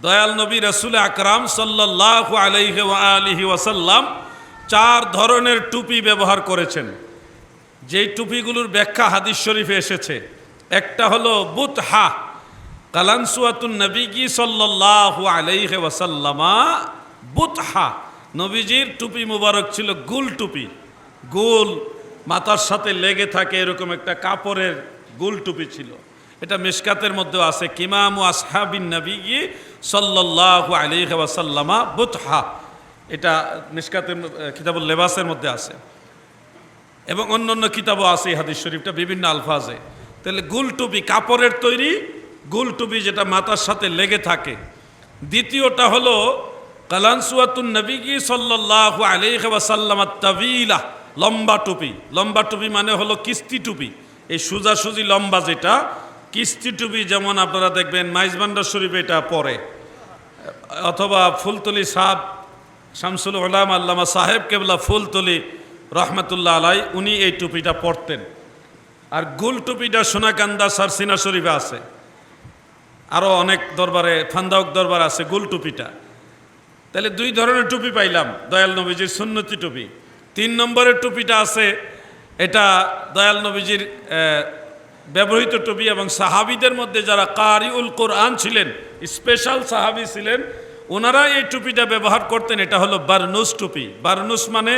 দয়াল নবী রাসূল আকরাম সাল্লাল্লাহু আলাইহি ওয়া আলিহি ওয়াসাল্লাম 4 ধরনের টুপি ব্যবহার করেছেন, যেই টুপিগুলোর ব্যাখ্যা হাদিস শরীফে এসেছে। একটা হলো বুতহা, কালানসুয়াতুন নবী সাল্লাল্লাহু আলাইহি ওয়াসাল্লামা বুতহা। নবীজির টুপি মুবারক ছিল গুল টুপি, গোল মাথার সাথে লেগে থাকে এরকম একটা কাপড়ের গোল টুপি ছিল। এটা মিশকাতের মধ্যে আছে, কিমামু আসহাবিন নবী সাল্লাল্লাহু আলাইহি ওয়াসাল্লামা বুতহা। এটা মিশকাতের কিতাবুল লেবাসের মধ্যে আছে এবং অন্য অন্য কিতাবও আছে এই হাদিস শরীফটা বিভিন্ন আলফাজে। তাহলে গুল টুপি, কাপড়ের তৈরি গুল টুপি যেটা মাথার সাথে লেগে থাকে। দ্বিতীয়টা হলো কালানসুয়াতুন নবী সাল্লাল্লাহু আলাইহি ওয়াসাল্লাম তাবিলা, লম্বা টুপি। লম্বা টুপি মানে হলো কিস্তি টুপি, এই সোজাসুজি লম্বা যেটা কিস্তি টুপি। যেমন আপনারা দেখবেন মাইজবান্ডার শরীফে এটা পরে, অথবা ফুলতলি সাহেব শামসুল উলামা আল্লামা সাহেব কেবলা ফুলতলি রহমতুল্লাহ আলাই, উনি এই টুপিটা পরতেন। আর গুল টুপিটা সোনাকান্দা সারসিনা শরীফে আছে, আরও অনেক দরবারে ফান্দাউক দরবার আছে গুল টুপিটা। তাহলে 2 ধরনের টুপি পাইলাম, দয়াল নবীজির সুন্নতি টুপি। 3 নম্বরের টুপিটা আছে, এটা দয়াল নবীজির ব্যবহৃত টুপি এবং সাহাবিদের মধ্যে যারা কারিউল কোরআন ছিলেন, স্পেশাল সাহাবি ছিলেন, ওনারা এই টুপিটা ব্যবহার করতেন। এটা হলো বারনুস টুপি। বারনুস মানে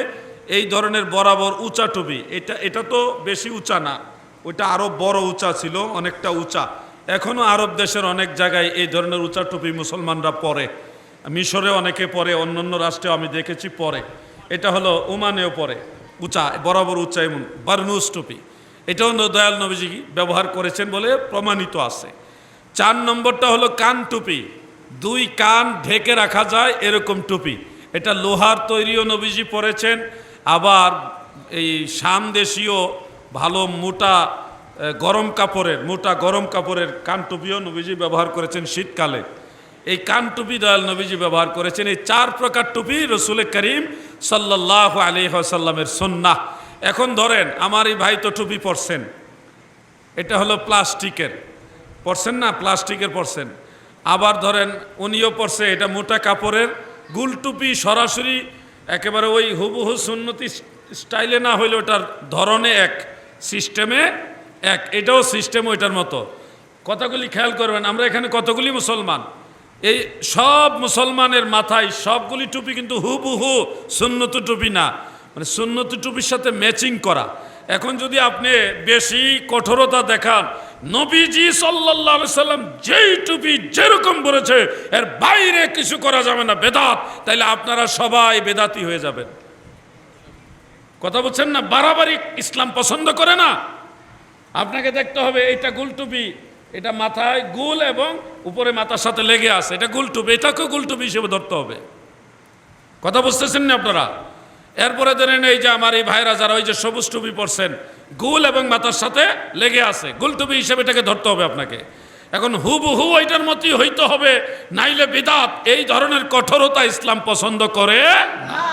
এই ধরনের বরাবর উঁচা টুপি। এটা তো বেশি উঁচা না, ওইটা আরও বড় উঁচা ছিল, অনেকটা উঁচা। এখনও আরব দেশের অনেক জায়গায় এই ধরনের উঁচা টুপি মুসলমানরা পরে, মিশরে অনেকে পরে, অন্যান্য রাষ্ট্রেও আমি দেখেছি পরে। এটা হলো ওমানেও পরে, উঁচা বরাবর উঁচা, এমন বারনুস টুপি। এটাও দয়াল নবীজি ব্যবহার করেছেন বলে প্রমাণিত আছে। 4 নম্বরটা হলো কান টুপি, 2 কান ঢেকে রাখা যায় এরকম টুপি। এটা লোহার তৈরিও নবীজি পরেছেন, আবার এই শাম দেশীয় ভালো মোটা গরম কাপড়ের কান টুপিও নবীজি ব্যবহার করেছেন শীতকালে। এই কান টুপি দয়াল নবীজি ব্যবহার করেছেন। এই 4 প্রকার টুপি রসুল করিম সাল্লাল্লাহু আলাইহি ওয়াসাল্লামের সুন্নাহ। এখন ধরেন আমার এই ভাই তো টুপি পরছেন, এটা হলো প্লাস্টিকের, পরছেন না, প্লাস্টিকের পরছেন। আবার ধরেন উনিও পরছে, এটা মোটা কাপড়ের গুল টুপি, সরাসরি একেবারে ওই হুবহু সুন্নতি স্টাইলে না হইলে ওটার ধরনে এক, সিস্টেমে এক, এটাও সিস্টেম ওইটার মতো। কথাগুলি খেয়াল করবেন, আমরা এখানে কতগুলি মুসলমান, এই সব মুসলমানের মাথায় সবগুলি টুপি কিন্তু হুবহু সুন্নত টুপি না, মানে সুন্নত টুপির সাথে ম্যাচিং করা। এখন যদি আপনি বেশি কঠোরতা দেখান, নবীজি সাল্লাল্লাহু আলাইহি সাল্লাম যেই টুপি যেরকম বলেছে এর বাইরে কিছু করা যাবে না, বেদাত, তাইলে আপনারা সবাই বেদাতি হয়ে যাবেন। কথা বলছেন না? বাড়াবাড়ি ইসলাম পছন্দ করে না। আপনাকে দেখতে হবে এটা গুল টুপি, এটা মাথায় গুল এবং উপরে মাথার সাথে লেগে আছে, এটা গুল টুপি, এটাকেও গুল টুপি হিসেবে ধরতে হবে। কথা বুঝতেছেন না আপনারা? এরপরে ধরেন এই যে আমার এই ভাইরা যারা ওই যে সবুজ টুপি পরছেন, গুল এবং মাথার সাথে লেগে আছে, গুল টুপি হিসেবে এটাকে ধরতে হবে আপনাকে। এখন হুবহু ওইটার মতোই হইতে হবে, নাইলে বিদআত। এই ধরনের কঠোরতা ইসলাম পছন্দ করে না।